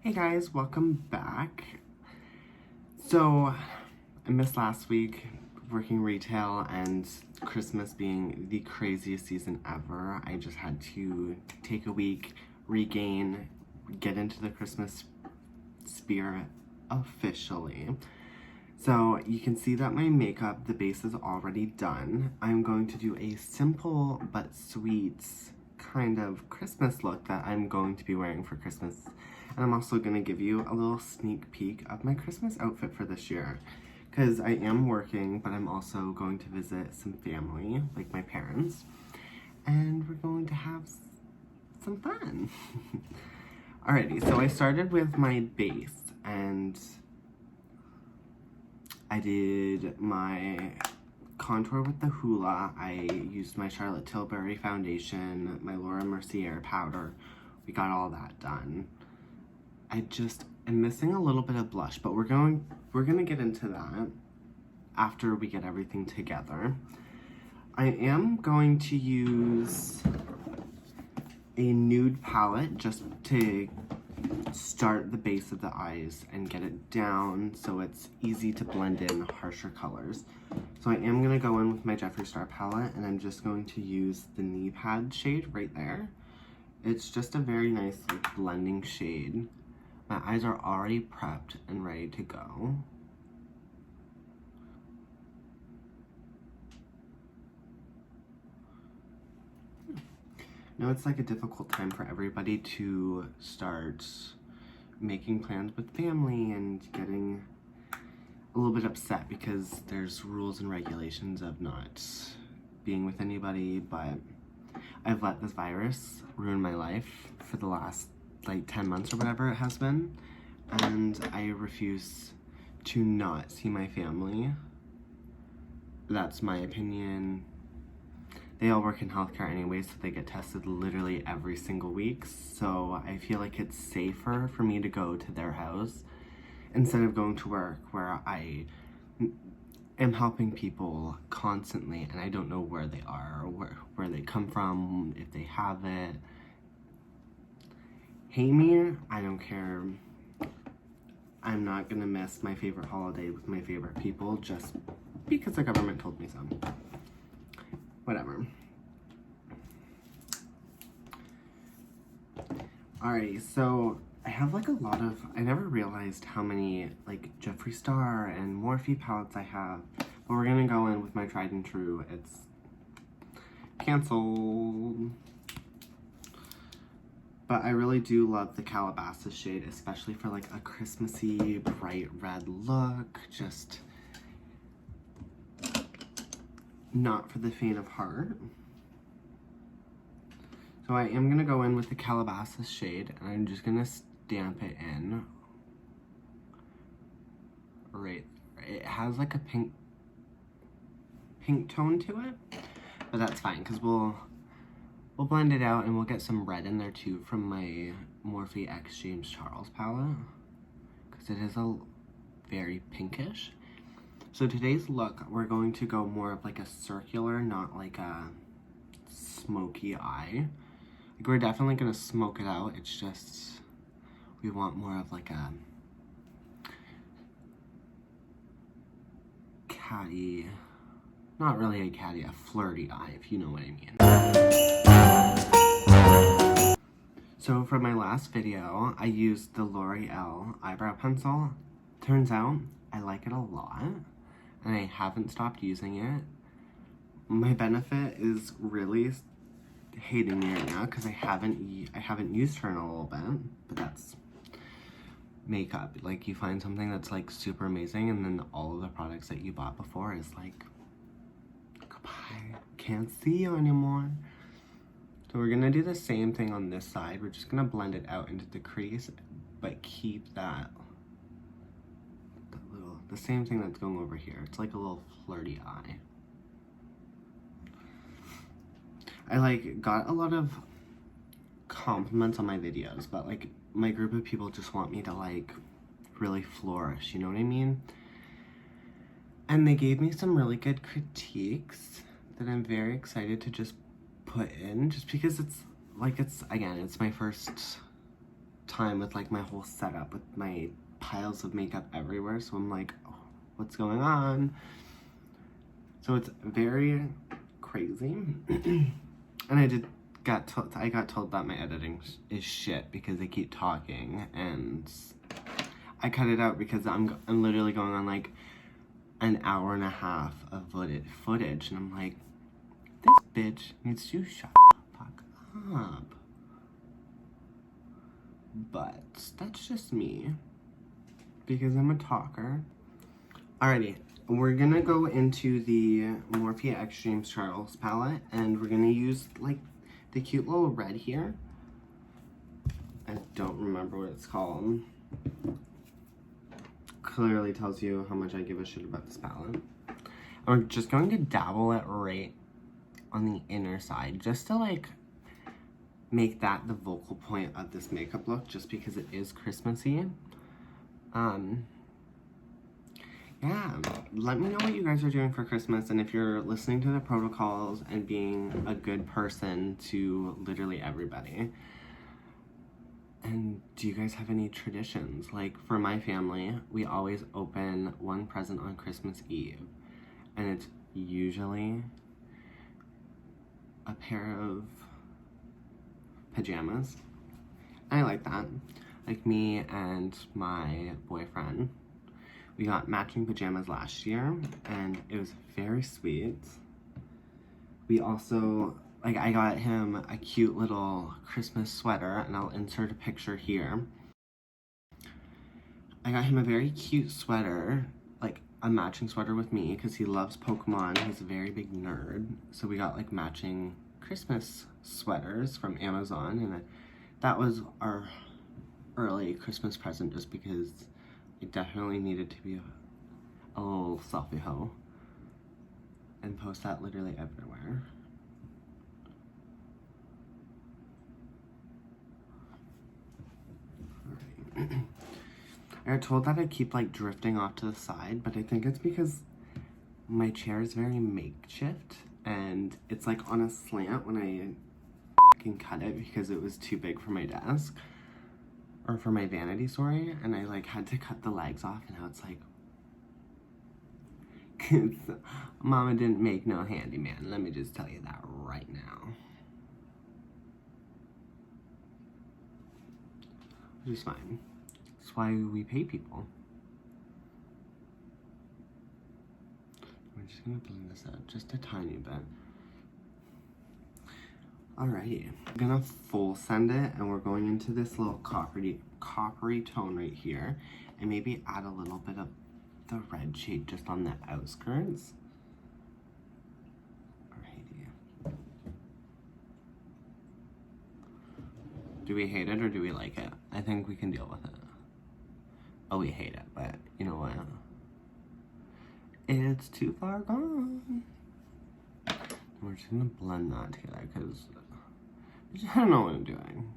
Hey guys, welcome back. So, I missed last week working retail and Christmas being the craziest season ever. I just had to take a week, regain, get into the Christmas spirit officially. So you can see that my makeup, the base is already done. I'm going to do a simple but sweet kind of Christmas look that I'm going to be wearing for Christmas. And I'm also going to give you a little sneak peek of my Christmas outfit for this year. Because I am working, but I'm also going to visit some family, like my parents. And we're going to have some fun. Alrighty, so I started with my base. And I did my contour with the Hoola. I used my Charlotte Tilbury foundation, my Laura Mercier powder. We got all that done. I'm missing a little bit of blush, but we're gonna get into that after we get everything together. I am going to use a nude palette just to start the base of the eyes and get it down so it's easy to blend in harsher colors. So I am gonna go in with my Jeffree Star palette, and I'm just going to use the knee pad shade right there. It's just a very nice blending shade. My eyes are already prepped and ready to go. Now it's like a difficult time for everybody to start making plans with family and getting a little bit upset because there's rules and regulations of not being with anybody, but I've let this virus ruin my life for the last 10 months or whatever it has been, and I refuse to not see my family. That's my opinion. They all work in healthcare anyway, so they get tested literally every single week, so I feel like it's safer for me to go to their house instead of going to work where I am helping people constantly and I don't know where they are or where they come from, if they have it. Hate me, I don't care. I'm not gonna miss my favorite holiday with my favorite people just because the government told me so. Whatever. Alrighty, so I have I never realized how many Jeffree Star and Morphe palettes I have, but we're gonna go in with my tried and true. It's canceled. But I really do love the Calabasas shade, especially for a Christmassy bright red look. Just not for the faint of heart. So I am gonna go in with the Calabasas shade, and I'm just gonna stamp it in. Right, it has a pink tone to it, but that's fine because we'll blend it out and we'll get some red in there too from my Morphe X James Charles palette because it is a very pinkish. So today's look, we're going to go more of a circular, not a smoky eye. We're definitely gonna smoke it out. It's just, we want more of a catty, not really a catty, a flirty eye, if you know what I mean. So for my last video, I used the L'Oreal eyebrow pencil. Turns out, I like it a lot, and I haven't stopped using it. My benefit is really hating me right now because I haven't used her in a little bit, but that's makeup. You find something that's super amazing, and then all of the products that you bought before is goodbye, can't see you anymore. So we're gonna do the same thing on this side. We're just gonna blend it out into the crease, but keep the same thing that's going over here. It's a little flirty eye. I got a lot of compliments on my videos, but my group of people just want me to really flourish, you know what I mean? And they gave me some really good critiques that I'm very excited to just put in, just because it's again, it's my first time with like my whole setup with my piles of makeup everywhere, so I'm like, oh, what's going on? So it's very crazy. And I got told that my editing is shit because I keep talking, and I cut it out because I'm literally going on like an hour and a half of footage, and I'm like, this bitch needs to shut the fuck up. But that's just me, because I'm a talker. Alrighty, we're gonna go into the Morphe Extreme Charles palette, and we're gonna use like the cute little red here. I don't remember what it's called. Clearly tells you how much I give a shit about this palette. And we're just going to dabble it right on the inner side, just to like make that the vocal point of this makeup look, just because it is Christmassy. Yeah, let me know what you guys are doing for Christmas, and if you're listening to the protocols and being a good person to literally everybody. And do you guys have any traditions? Like, for my family, we always open one present on Christmas Eve, and it's usually a pair of pajamas. I like that. Like, me and my boyfriend, we got matching pajamas last year, and it was very sweet. We also, like, I got him a cute little Christmas sweater, and I'll insert a picture here. I got him a very cute sweater, like a matching sweater with me, because he loves Pokemon. He's a very big nerd. So we got like matching Christmas sweaters from Amazon, and that was our early Christmas present, just because I definitely needed to be a little selfie hoe and post that literally everywhere. Alright. I got told that I keep like drifting off to the side, but I think it's because my chair is very makeshift, and it's like on a slant when I fucking cut it because it was too big for my desk. Or for my vanity, sorry, and I like had to cut the legs off, and now it's like, cause mama didn't make no handyman, let me just tell you that right now. Which is fine. That's why we pay people. We're just gonna blend this out just a tiny bit. Alrighty, I'm gonna full send it, and we're going into this little coppery tone right here, and maybe add a little bit of the red shade just on the outskirts. Alrighty. Do we hate it or do we like it? I think we can deal with it. Oh, we hate it, but you know what? It's too far gone. We're just gonna blend that together because I don't know what I'm doing.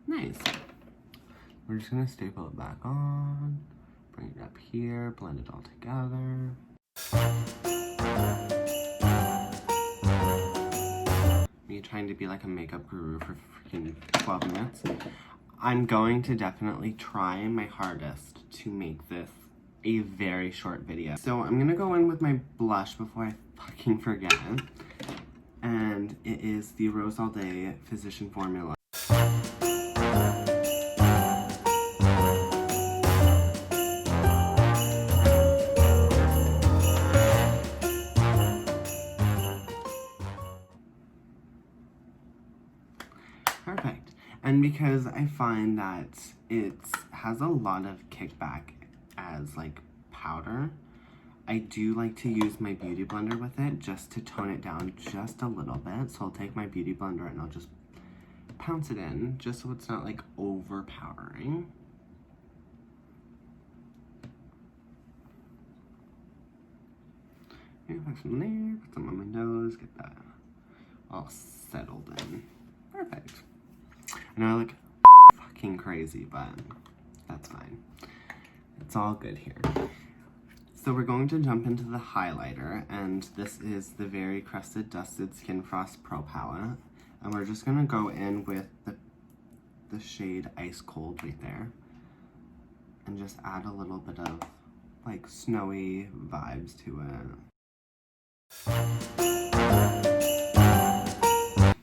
Nice. We're just gonna staple it back on, bring it up here, blend it all together. Me trying to be like a makeup guru for freaking 12 minutes. I'm going to definitely try my hardest to make this a very short video. So I'm gonna go in with my blush before I fucking forget. And it is the Rose All Day Physician Formula. Perfect. And because I find that it has a lot of kickback as like powder, I do like to use my beauty blender with it just to tone it down just a little bit. So I'll take my beauty blender and I'll just pounce it in just so it's not like overpowering. Maybe put some there, put some on my nose, get that all settled in. Perfect. I know I look fucking crazy, but that's fine. It's all good here. So we're going to jump into the highlighter, and this is the Very Crusted Dusted Skin Frost Pro Palette. And we're just going to go in with the shade Ice Cold right there. And just add a little bit of, like, snowy vibes to it.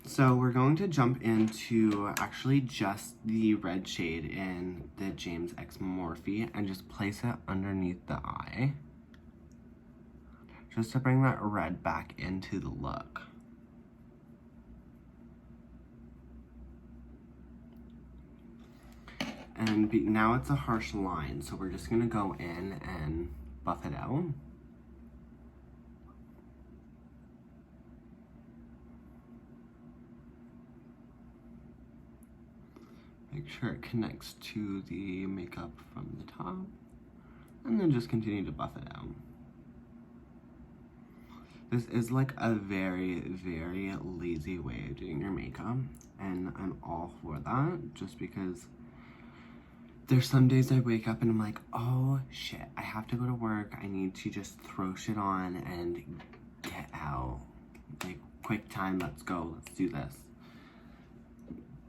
So we're going to jump into actually just the red shade in the James X Morphe and just place it underneath the eye. Just to bring that red back into the look. And now it's a harsh line, so we're just gonna go in and buff it out. Make sure it connects to the makeup from the top, and then just continue to buff it out. This is like a very, very lazy way of doing your makeup, and I'm all for that, just because there's some days I wake up and I'm like, oh shit, I have to go to work, I need to just throw shit on and get out. Like, quick time, let's go, let's do this.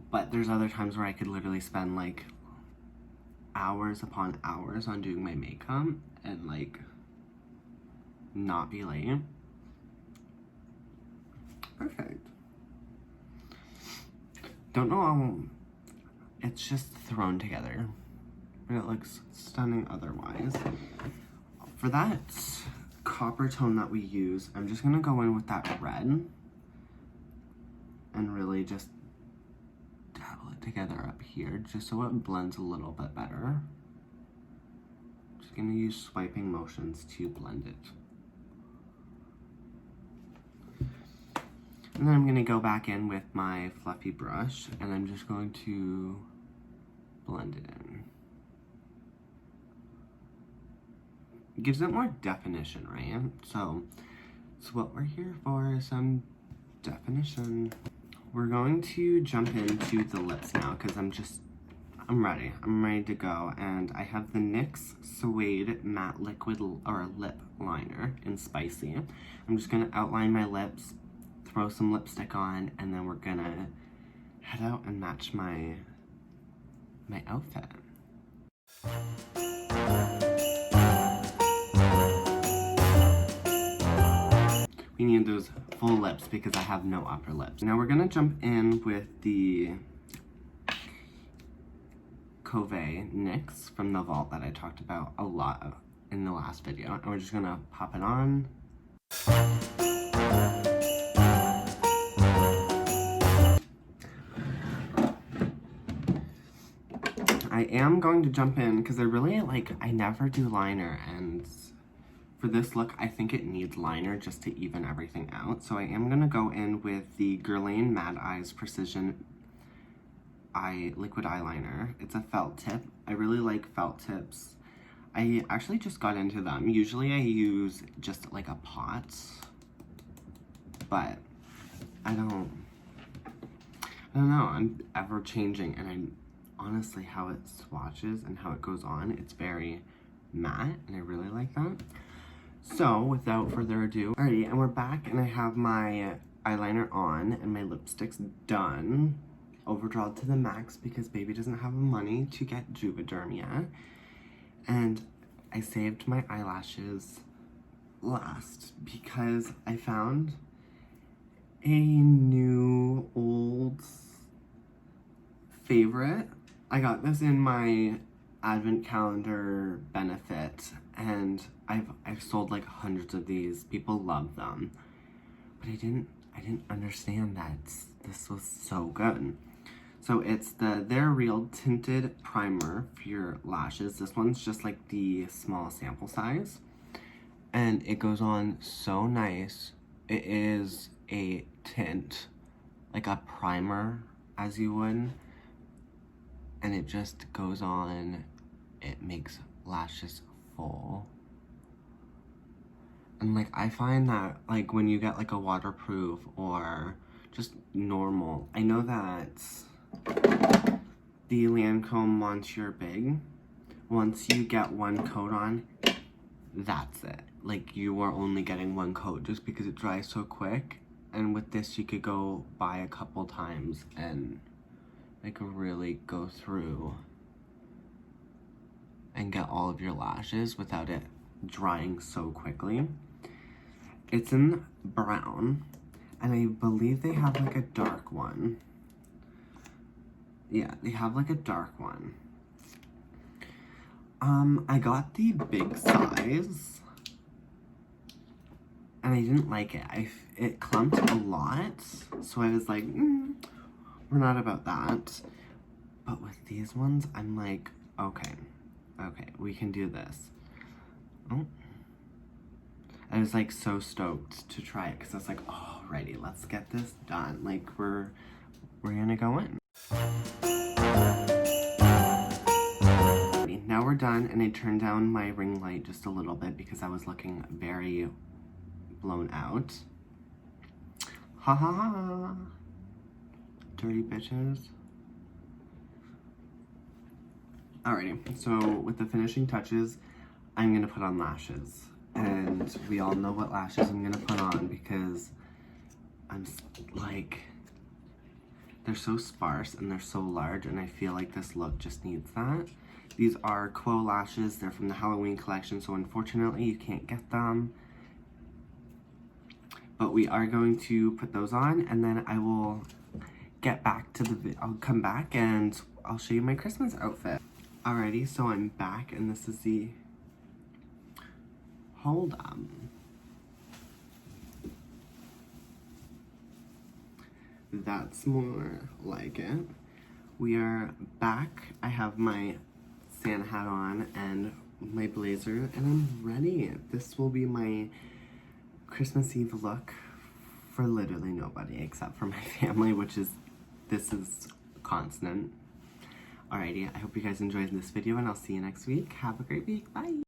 But there's other times where I could literally spend like hours upon hours on doing my makeup and like not be late. Perfect. Don't know how it's just thrown together, but it looks stunning otherwise. For that copper tone that we use, I'm just gonna go in with that red and really just dabble it together up here just so it blends a little bit better. Just gonna use swiping motions to blend it. And then I'm gonna go back in with my fluffy brush and I'm just going to blend it in. It gives it more definition, right? So what we're here for is some definition. We're going to jump into the lips now because I'm ready. I'm ready to go, and I have the NYX Suede Matte Liquid or Lip Liner in Spicy. I'm just gonna outline my lips, throw some lipstick on, and then we're gonna head out and match my outfit. We need those full lips because I have no upper lips. Now we're gonna jump in with the Covey NYX from the Vault that I talked about a lot in the last video. And we're just gonna pop it on. I am going to jump in because I never do liner, and for this look, I think it needs liner just to even everything out. So I am gonna go in with the Guerlain Mad Eyes Precision Liquid Eyeliner. It's a felt tip. I really like felt tips. I actually just got into them. Usually I use just like a pot, but I don't know, I'm ever changing, and honestly, how it swatches and how it goes on, it's very matte, and I really like that. So, without further ado, alrighty, and we're back, and I have my eyeliner on, and my lipstick's done. Overdrawed to the max, because baby doesn't have the money to get Juvederm yet. And I saved my eyelashes last, because I found a new old favorite. I got this in my advent calendar benefit, and I've sold like hundreds of these. People love them, but I didn't understand that this was so good. So it's the They're Real Tinted Primer for your lashes. This one's just like the small sample size, and it goes on so nice. It is a tint, like a primer as you would, and it just goes on. It makes lashes full. And like, I find that like when you get like a waterproof or just normal, I know that the Lancome Monsieur Big, once you get one coat on, that's it. Like, you are only getting one coat just because it dries so quick. And with this, you could go buy a couple times and like really go through and get all of your lashes without it drying so quickly. It's in brown, and I believe they have like a dark one. Yeah, they have like a dark one. I got the big size, and I didn't like it. It clumped a lot, so I was like, we're not about that. But with these ones, I'm like, okay, we can do this. Oh. I was like so stoked to try it because I was like, alrighty, let's get this done. Like, we're gonna go in. Now we're done, and I turned down my ring light just a little bit because I was looking very blown out. Ha ha ha. Dirty bitches. Alrighty, so with the finishing touches, I'm gonna put on lashes. And we all know what lashes I'm gonna put on because I'm like, they're so sparse and they're so large, and I feel like this look just needs that. These are Quo lashes. They're from the Halloween collection, so unfortunately you can't get them. But we are going to put those on, and then I will get back to I'll come back and I'll show you my Christmas outfit. Alrighty, so I'm back, and this is the, hold on. That's more like it. We are back. I have my Santa hat on and my blazer, and I'm ready. This will be my Christmas Eve look for literally nobody except for my family, this is constant. Alrighty, I hope you guys enjoyed this video, and I'll see you next week. Have a great week. Bye!